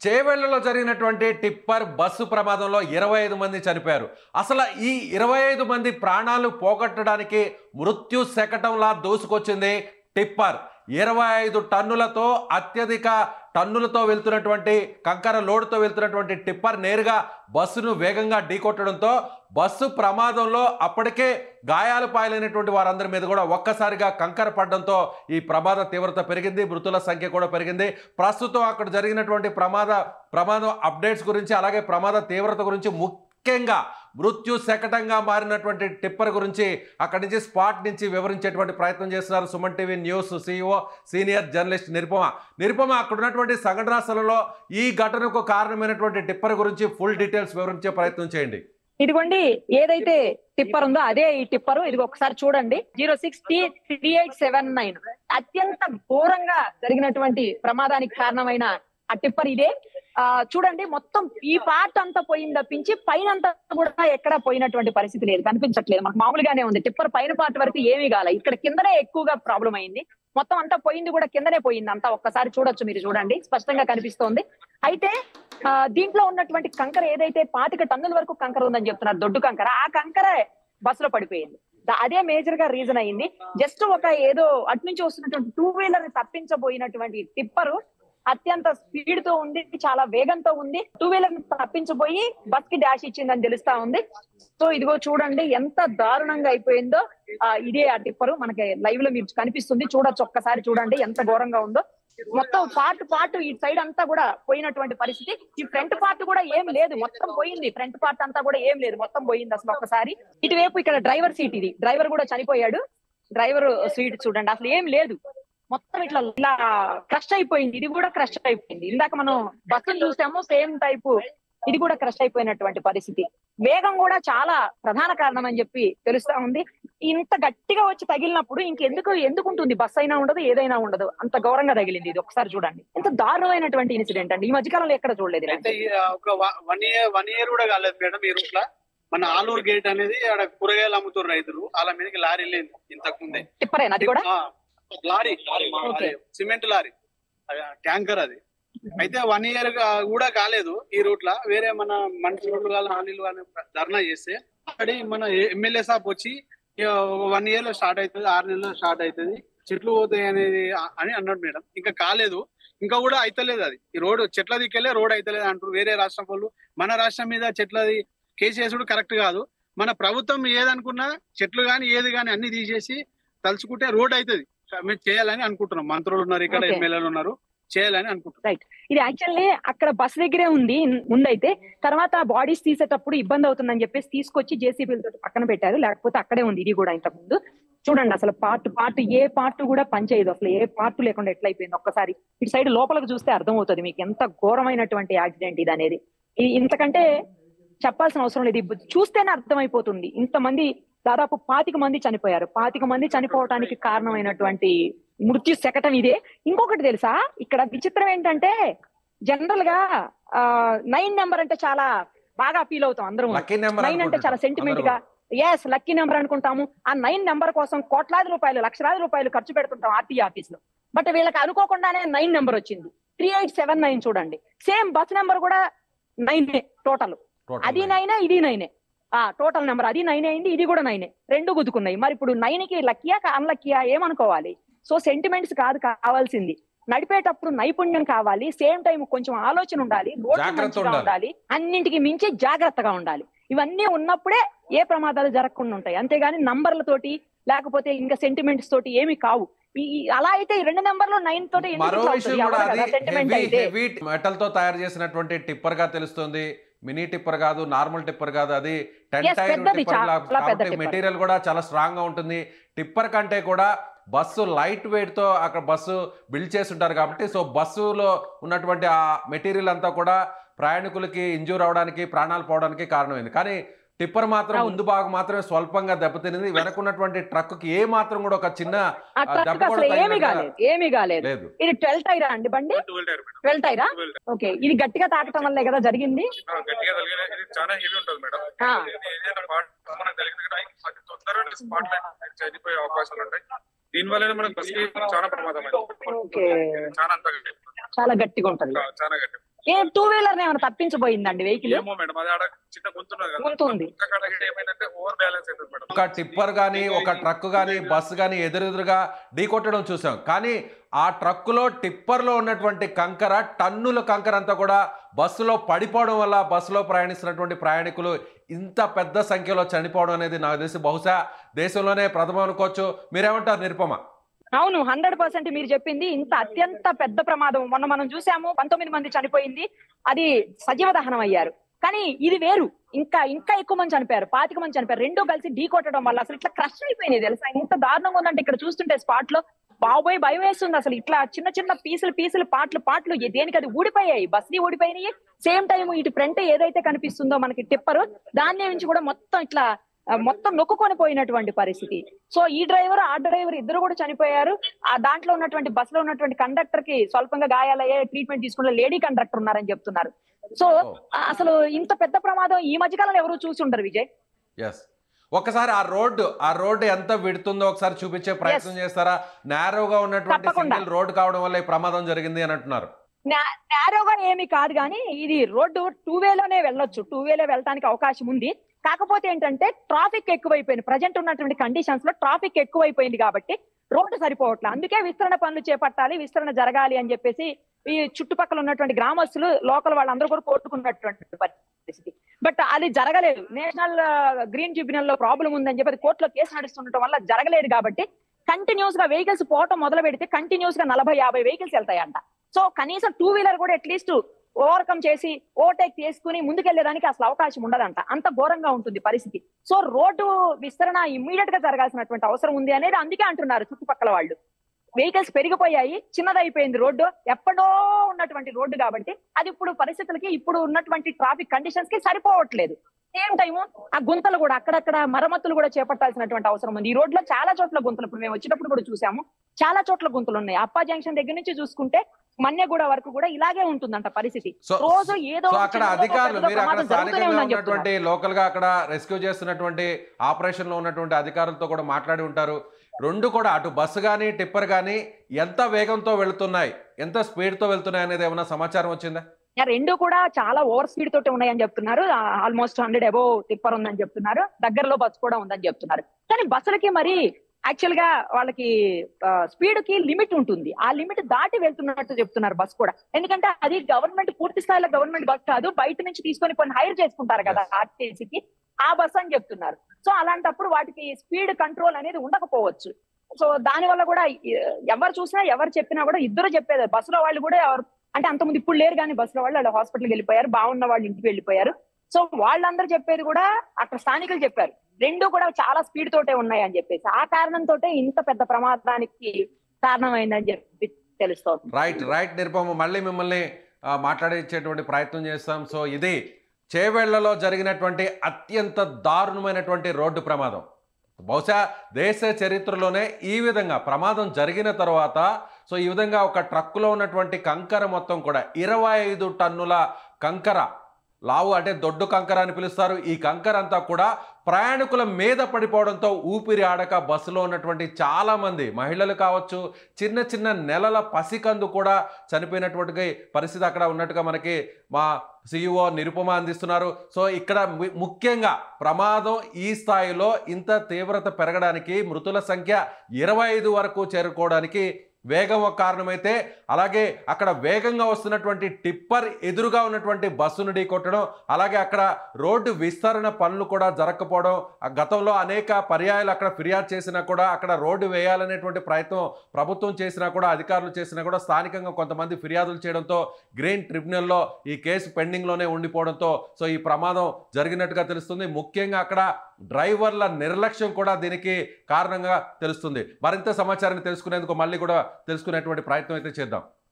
చేవెళ్లలో జరిగినటువంటి tipper bus ప్రమాదంలో 25 మంది చనిపోయారు. అసలు ఈ 25 మంది ప్రాణాలు పోగొట్టడానికి మృత్యు శకటంలా దూసుకొచ్చింది టిప్పర్. 25 టన్నులతో అత్యధిక టన్నులతో వెళ్తున్నటువంటి కంకర లోడుతో వెళ్తున్నటువంటి టిప్పర్ నేరుగా బస్సును వేగంగా ఢీకొట్టడంతో బస్సు ప్రమాదంలో అప్పటికే గాయాలు పాలైనటువంటి వారందరి మీద కూడా ఒక్కసారిగా కంకర పడడంతో ఈ ప్రమాద తీవ్రత పెరిగింది, మృతుల సంఖ్య కూడా పెరిగింది. ప్రస్తుతం అక్కడ జరిగినటువంటి ప్రమాదం అప్డేట్స్ గురించి, అలాగే ప్రమాద తీవ్రత గురించి, ముఖ్యంగా మృత్యు శకటంగా మారినటువంటి టిప్పర్ గురించి అక్కడి నుంచి స్పాట్ నుంచి వివరించేటువంటి ప్రయత్నం చేస్తున్నారు Suman TV news CEO senior journalist Nirupama అక్కడ ఉన్నటువంటి సంఘటనా స్థలంలో ఈ ఘటనకు కారణమైనటువంటి టిప్పర్ గురించి ఫుల్ డీటెయిల్స్ వివరించే ప్రయత్నం చేయండి. ఇదిగోండి, ఏదైతే టిప్పర్ ఉందో అదే ఈ టిప్పర్. ఇది ఒకసారి చూడండి, 06T3879 అత్యంత ఘోరంగా జరిగినటువంటి ప్రమాదానికి కారణమైన ఆ టిప్పర్ ఇదే. చూడండి, మొత్తం ఈ పార్ట్ అంతా పోయింది తప్పించి పైన అంతా కూడా ఎక్కడ పోయినటువంటి పరిస్థితి లేదు, కనిపించట్లేదు. మనకు మామూలుగానే ఉంది. టిప్పర్ పైన పార్ట్ వరకు ఏమీ కాలే, ఇక్కడ కిందనే ఎక్కువగా ప్రాబ్లం అయింది. మొత్తం అంతా పోయింది కూడా కిందనే పోయింది అంతా. ఒక్కసారి చూడొచ్చు, మీరు చూడండి, స్పష్టంగా కనిపిస్తోంది. అయితే దీంట్లో ఉన్నటువంటి కంకర ఏదైతే 25 టన్నుల వరకు కంకర ఉందని చెప్తున్నారు, దొడ్డు కంకర, ఆ కంకరే బస్సులో పడిపోయింది. అదే మేజర్ గా రీజన్ అయింది. జస్ట్ ఒక ఏదో అటు నుంచి వస్తున్నటువంటి 2 వీలర్ ని తప్పించబోయినటువంటి టిప్పరు అత్యంత స్పీడ్ తో ఉంది, చాలా వేగంతో ఉంది. 2 వీలర్ తప్పించబోయి బస్ కి డాష్ ఇచ్చిందని తెలుస్తా ఉంది. సో ఇదిగో చూడండి ఎంత దారుణంగా అయిపోయిందో. ఇదే ఆ టిప్పరు మనకి లైవ్ లో మీరు కనిపిస్తుంది, చూడొచ్చు, ఒక్కసారి చూడండి ఎంత ఘోరంగా ఉందో. మొత్తం పార్ట్ ఈ సైడ్ అంతా కూడా పోయినటువంటి పరిస్థితి. ఈ ఫ్రంట్ పార్ట్ కూడా ఏం లేదు, మొత్తం పోయింది. ఫ్రంట్ పార్ట్ అంతా కూడా ఏం లేదు, మొత్తం పోయింది అసలు. ఒక్కసారి ఇటువైపు ఇక్కడ డ్రైవర్ సీట్, ఇది డ్రైవర్ కూడా చనిపోయాడు. డ్రైవర్ సీట్ చూడండి, అసలు ఏం లేదు, మొత్తం ఇలా క్రష్ అయిపోయింది. ఇది కూడా క్రష్ అయిపోయింది. ఇందాక మనం బస్సును చూసాము, సేమ్ టైపు ఇది కూడా క్రష్ అయిపోయినటువంటి పరిస్థితి. వేగం కూడా చాలా ప్రధాన కారణం అని చెప్పి తెలుస్తా ఉంది. ఇంత గట్టిగా వచ్చి తగిలినప్పుడు ఎందుకు ఉంటుంది, బస్ అయినా ఉండదు, ఏదైనా ఉండదు, అంత ఘోరంగా తగిలింది. ఇది ఒకసారి చూడండి, ఎంత దారుణమైనటువంటి ఇన్సిడెంట్ అండి. ఈ మధ్యకాలంలో ఎక్కడ చూడలేదు. ఒక వన్ ఇయర్ కూడా కాలేదు మేడం. ఈ రూట్ లో మన ఆలూరు గేట్ అనేది అక్కడ కూరగాయలు అమ్ముతున్న రైతులు, వాళ్ళ మీదకి లారీ లేదు ఇంతకు ముందే. టిప్పరేనా అది కూడా? లారీ సిమెంట్ లారీ ట్యాంకర్ అది. అయితే 1 ఇయర్ కూడా కాలేదు ఈ రూట్ లా. వేరే మన మనుషులు హాలీలు ధర్నా చేస్తే అక్కడి మన ఎమ్మెల్యే సాబ్ వచ్చి 1 ఇయర్ లో స్టార్ట్ అవుతుంది, 6 నెలల్లో స్టార్ట్ అవుతుంది, చెట్లు పోతాయి అనేది అని అన్నాడు మేడం. ఇంకా కాలేదు, ఇంకా కూడా అయితలేదు అది. ఈ రోడ్ చెట్ల దిక్కెళ్ళే రోడ్ అయితలేదు అంటారు వేరే రాష్ట్రం వాళ్ళు. మన రాష్ట్రం మీద చెట్లది కేసు చేసుడు కరెక్ట్ కాదు. మన ప్రభుత్వం ఏదనుకున్నా చెట్లు గాని ఏది గాని అన్ని తీసేసి తలుచుకుంటే రోడ్ అవుతుంది. మేము చేయాలని అనుకుంటున్నాం. మంత్రులు ఉన్నారు ఇక్కడ, ఎమ్మెల్యేలు ఉన్నారు, చేయాలని అనుకుంటున్నాం. రైట్, ఇది యాక్చువల్లీ అక్కడ బస్ దగ్గరే ఉంది ముందైతే. తర్వాత బాడీస్ తీసేటప్పుడు ఇబ్బంది అవుతుందని చెప్పేసి తీసుకొచ్చి జేసీబీలతో పక్కన పెట్టారు, లేకపోతే అక్కడే ఉంది ఇది కూడా ఇంతకు ముందు. చూడండి అసలు పార్ట్ ఏ పార్ట్ కూడా పనిచేయదు, అసలు ఏ పార్ట్ లేకుండా ఎట్లా అయిపోయింది. ఒక్కసారి ఇటు సైడ్ లోపలికి చూస్తే అర్థం అవుతుంది మీకు ఎంత ఘోరమైనటువంటి యాక్సిడెంట్ ఇది అనేది. ఇంతకంటే చెప్పాల్సిన అవసరం లేదు, చూస్తేనే అర్థమైపోతుంది. ఇంతమంది, దాదాపు 25 మంది చనిపోయారు. 25 మంది చనిపోవటానికి కారణమైనటువంటి మృత్యు శకటం ఇదే. ఇంకొకటి తెలుసా, ఇక్కడ విచిత్రం ఏంటంటే జనరల్ గా 9 నెంబర్ అంటే చాలా బాగా ఫీల్ అవుతాం అందరం. 9 అంటే చాలా సెంటిమెంట్ గా, ఎస్ లక్కీ నెంబర్ అనుకుంటాము. ఆ 9 నెంబర్ కోసం కోట్లాది రూపాయలు, లక్షలాది రూపాయలు ఖర్చు పెడుతుంటాం ఆర్టీ ఆఫీస్ లో. బట్ వీళ్ళకి అనుకోకుండానే 9 నెంబర్ వచ్చింది. 3879 చూడండి, సేమ్ బస్ నెంబర్ కూడా 9 టోటల్. అది 9 ఇది 9 టోటల్ నెంబర్. అది 9 అయింది, ఇది కూడా 9, రెండు గుద్దుకున్నాయి. మరి ఇప్పుడు 9 కి లక్కీయా అన్లక్కీయా ఏమనుకోవాలి? సో సెంటిమెంట్స్ కాదు కావాల్సింది, నడిపేటప్పుడు నైపుణ్యం కావాలి, సేమ్ టైం కొంచెం ఆలోచన ఉండాలి, ఉండాలి, అన్నింటికి మించి జాగ్రత్తగా ఉండాలి. ఇవన్నీ ఉన్నప్పుడే ఏ ప్రమాదాలు జరగకుండా ఉంటాయి. అంతేగాని నంబర్లతోటి లేకపోతే ఇంకా సెంటిమెంట్స్ తోటి ఏమి కావు. అలా అయితే 2 నెంబర్లు 9 తోటి మెటల్ తో తయారు చేసినటువంటి టిప్పర్ గా తెలుస్తుంది. మినీ టిప్పర్ కాదు, నార్మల్ టిప్పర్ కాదు, అది 10 టైర్ టిప్పర్. మెటీరియల్ కూడా చాలా స్ట్రాంగ్ గా ఉంటుంది. టిప్పర్ కంటే కూడా బస్సు లైట్ వెయిట్ తో అక్కడ బస్సు బిల్డ్ చేసి ఉంటారు కాబట్టి, సో బస్సులో ఉన్నటువంటి ఆ మెటీరియల్ అంతా కూడా ప్రయాణికులకి ఇంజూర్ అవడానికి, ప్రాణాలు పోవడానికి కారణమైంది. కానీ టిప్పర్ మాత్రం ముందు భాగం మాత్రమే స్వల్పంగా దెబ్బతినింది. వెనకున్నటువంటి ట్రక్ కి ఏ మాత్రం కూడా ఒక చిన్న ఏమీ కాలేదు. ఇది 12 టైరా అండి బండి? 12 టైరా? ఓకే, ఇది గట్టిగా తాకటం వల్లే కదా జరిగింది. చాలా గట్టిగా ఉంటది. ఏ టూ వీలర్ ఏమైనా తప్పించబోయిందండి వెహికల్? ఏమో మేడం, అది ఆడ చిన్న గుంతున్నది కదా, గుంత ఉంది. అక్కడ ఏమైందంటే ఓవర్ బ్యాలెన్స్ అవుతుంది మేడం. ఒక టిప్పర్ కానీ ఒక ట్రక్ కానీ బస్సు కానీ ఎదురెదురుగా ఢీకొట్టడం చూసాం. కానీ ఆ ట్రక్కులో టిప్పర్లో ఉన్నటువంటి కంకర, టన్నుల కంకర అంతా కూడా బస్సులో పడిపోవడం వల్ల బస్సులో ప్రయాణిస్తున్నటువంటి ప్రయాణికులు ఇంత పెద్ద సంఖ్యలో చనిపోవడం అనేది నాకు తెలిసి బహుశా దేశంలోనే ప్రథమం అనుకోవచ్చు. మీరేమంటారు నిరుపమ? అవును, 100% మీరు చెప్పింది. ఇంత అత్యంత పెద్ద ప్రమాదం మొన్న మనం చూసాము, 19 మంది చనిపోయింది, అది సజీవ దహనం అయ్యారు. కానీ ఇది వేరు, ఇంకా ఎక్కువ మంది చనిపోయారు, 25 మంది చనిపోయారు. రెండూ కలిసి ఢీ కొట్టడం వల్ల అసలు ఇట్లా క్రష్ అయిపోయినాయి తెలుసా. ఇంత దారుణంగా ఉందంటే ఇక్కడ చూస్తుంటే స్పాట్ లో బాబోయ్ భయం వేస్తుంది. అసలు ఇట్లా చిన్న చిన్న పీసులు పాటలు దేనికి అది ఊడిపోయాయి, బస్ని ఊడిపోయినాయి. సేమ్ టైం ఇటు ఫ్రంట్ ఏదైతే కనిపిస్తుందో మనకి టిప్పర్, దాని నుంచి కూడా మొత్తం ఇట్లా మొత్తం నొక్కుకొని పోయినటువంటి పరిస్థితి. సో ఈ డ్రైవర్ ఆ డ్రైవర్ ఇద్దరు కూడా చనిపోయారు. ఆ దాంట్లో ఉన్నటువంటి బస్ లో ఉన్నటువంటి కండక్టర్ కి స్వల్పంగా గాయాలయ్యే, ట్రీట్మెంట్ తీసుకున్న లేడీ కండక్టర్ ఉన్నారని చెప్తున్నారు. సో అసలు ఇంత పెద్ద ప్రమాదం ఈ మధ్యకాలంలో ఎవరు చూసి ఉండరు విజయ్. ఎస్, ఒకసారి ఆ రోడ్డు ఎంత విడుతుందో ఒకసారి చూపించే ప్రయత్నం చేస్తారా? నేరోగా ఉన్నటువంటి సింగిల్ రోడ్డు కావడం వల్ల ఈ ప్రమాదం జరిగింది అని అంటున్నారు. నేరోగా ఏమి కాదు, కానీ ఇది రోడ్డు టూ వేలోనే వెళ్ళొచ్చు, టూ వేలో వెళ్ళడానికి అవకాశం ఉంది. కాకపోతే ఏంటంటే ట్రాఫిక్ ఎక్కువైపోయింది, ప్రజెంట్ ఉన్నటువంటి కండిషన్స్ లో ట్రాఫిక్ ఎక్కువైపోయింది కాబట్టి రోడ్డు సరిపోవట్లేదు. అందుకే విస్తరణ పనులు చేపట్టాలి, విస్తరణ జరగాలి అని చెప్పేసి ఈ చుట్టుపక్కల ఉన్నటువంటి గ్రామస్తులు, లోకల్ వాళ్ళందరూ కూడా కోరుకున్నటువంటి పరిస్థితి. బట్ అది జరగలేదు. నేషనల్ గ్రీన్ ట్రిబ్యునల్ లో ప్రాబ్లం ఉందని చెప్పి కోర్టులో కేసు నడుస్తుండటం వల్ల జరగలేదు. కాబట్టి కంటిన్యూస్ గా వెహికల్స్ పోవటం మొదలు పెడితే కంటిన్యూస్ గా 40-50 వెహికల్స్ వెళ్తాయంట. సో కనీసం టూ వీలర్ కూడా అట్లీస్ట్ ఓవర్కమ్ చేసి ఓవర్టేక్ చేసుకుని ముందుకెళ్లేదానికి అసలు అవకాశం ఉండదంట. అంత ఘోరంగా ఉంటుంది పరిస్థితి. సో రోడ్డు విస్తరణ ఇమ్మీడియట్ గా జరగాల్సినటువంటి అవసరం ఉంది అనేది అందుకే అంటున్నారు చుట్టుపక్కల వాళ్ళు. వెహికల్స్ పెరిగిపోయాయి, చిన్నదైపోయింది రోడ్డు, ఎప్పుడో ఉన్నటువంటి రోడ్డు కాబట్టి అది ఇప్పుడు పరిస్థితులకి, ఇప్పుడు ఉన్నటువంటి ట్రాఫిక్ కండిషన్స్ కి సరిపోవట్లేదు. సేమ్ టైము ఆ గుంతలు కూడా అక్కడక్కడ మరమ్మతులు కూడా చేపట్టాల్సినటువంటి అవసరం ఉంది. ఈ రోడ్లో చాలా చోట్ల గుంతలు, ఇప్పుడు మేము వచ్చేటప్పుడు కూడా చూసాము, చాలా చోట్ల గుంతలు ఉన్నాయి. అప్పా జంక్షన్ దగ్గర నుంచి చూసుకుంటే మన్యగూడ వరకు కూడా ఇలాగే ఉంటుందంట పరిస్థితి. రోజు ఏదో అక్కడ అధికారులు, మీరు అక్కడ స్థానికంగా ఉన్నటువంటి లోకల్ గా అక్కడ రెస్క్యూ చేస్తున్నటువంటి ఆపరేషన్ లో ఉన్నటువంటి అధికారులతో కూడా మాట్లాడి ఉంటారు. రెండు కూడా అటు బస్సు కానీ టిప్పర్ కానీ ఎంత వేగంతో వెళుతున్నాయి, ఎంత స్పీడ్ తో వెళ్తున్నాయి అనేది ఏమైనా సమాచారం వచ్చిందా? రెండు కూడా చాలా ఓవర్ స్పీడ్ తోటి ఉన్నాయని చెప్తున్నారు. ఆల్మోస్ట్ 100 అబోవ్ టిప్పర్ ఉందని చెప్తున్నారు, దగ్గరలో బస్సు కూడా ఉందని చెప్తున్నారు. కానీ బస్సులకి మరి యాక్చువల్ గా వాళ్ళకి స్పీడ్ కి లిమిట్ ఉంటుంది, ఆ లిమిట్ దాటి వెళ్తున్నట్టు చెప్తున్నారు బస్ కూడా. ఎందుకంటే అది గవర్నమెంట్, పూర్తి స్థాయిలో గవర్నమెంట్ బస్ కాదు, బయట నుంచి తీసుకొని కొన్ని హైర్ చేసుకుంటారు కదా ఆర్టీసీకి, ఆ బస్ అని చెప్తున్నారు. సో అలాంటప్పుడు వాటికి స్పీడ్ కంట్రోల్ అనేది ఉండకపోవచ్చు. సో దాని వల్ల కూడా ఎవరు చూసినా ఎవరు చెప్పినా కూడా ఇద్దరు చెప్పేది, బస్సులో వాళ్ళు కూడా ఎవరు అంటే అంతకుముందు ఇప్పుడు లేరు, కానీ బస్సులో వాళ్ళు హాస్పిటల్కి వెళ్ళిపోయారు, బాగున్న వాళ్ళు ఇంటికి వెళ్ళిపోయారు. సో వాళ్ళందరూ చెప్పేది కూడా అక్కడ స్థానికులు చెప్పారు, రెండు కూడా చాలా స్పీడ్ తోటే ఉన్నాయి అని చెప్పేసి. ఆ కారణంతో ఇంత పెద్ద ప్రమాదానికి కారణమైందని చెప్పి తెలుస్తోంది. రైట్ నిరుపమ, మళ్ళీ మిమ్మల్ని మాట్లాడించేటువంటి ప్రయత్నం చేస్తాం. సో ఇది చేవెళ్లలో జరిగినటువంటి అత్యంత దారుణమైనటువంటి రోడ్డు ప్రమాదం. బహుశా దేశ చరిత్రలోనే ఈ విధంగా ప్రమాదం జరిగిన తర్వాత సో ఈ విధంగా ఒక ట్రక్కులో ఉన్నటువంటి కంకర మొత్తం కూడా 25 టన్నుల కంకర, లావు అంటే దొడ్డు కంకర అని పిలుస్తారు. ఈ కంకర అంతా కూడా ప్రయాణికుల మీద పడిపోవడంతో ఊపిరి ఆడక బస్సులో ఉన్నటువంటి చాలామంది మహిళలు కావచ్చు, చిన్న చిన్న నెలల పసికందు కూడా చనిపోయినటువంటి పరిస్థితి అక్కడ ఉన్నట్టుగా మనకి మా సిఇఓ నిరుపమ అందిస్తున్నారు. సో ఇక్కడ ముఖ్యంగా ప్రమాదం ఈ స్థాయిలో ఇంత తీవ్రత పెరగడానికి, మృతుల సంఖ్య 25 వరకు చేరుకోవడానికి వేగం ఒక కారణమైతే, అలాగే అక్కడ వేగంగా వస్తున్నటువంటి టిప్పర్ ఎదురుగా ఉన్నటువంటి బస్సును ఢీకొట్టడం, అలాగే అక్కడ రోడ్డు విస్తరణ పనులు కూడా జరగకపోవడం, గతంలో అనేక పర్యాయాలు అక్కడ ఫిర్యాదు చేసినా కూడా, అక్కడ రోడ్డు వేయాలనేటువంటి ప్రయత్నం ప్రభుత్వం చేసినా కూడా, అధికారులు చేసినా కూడా స్థానికంగా కొంతమంది ఫిర్యాదులు చేయడంతో గ్రీన్ ట్రిబ్యునల్లో ఈ కేసు పెండింగ్లోనే ఉండిపోవడంతో సో ఈ ప్రమాదం జరిగినట్టుగా తెలుస్తుంది. ముఖ్యంగా అక్కడ డ్రైవర్ల నిర్లక్ష్యం కూడా దీనికి కారణంగా తెలుస్తుంది. మరింత సమాచారాన్ని తెలుసుకునేందుకు మళ్ళీ కూడా తెలుసుకునేటువంటి ప్రయత్నం అయితే చేద్దాం.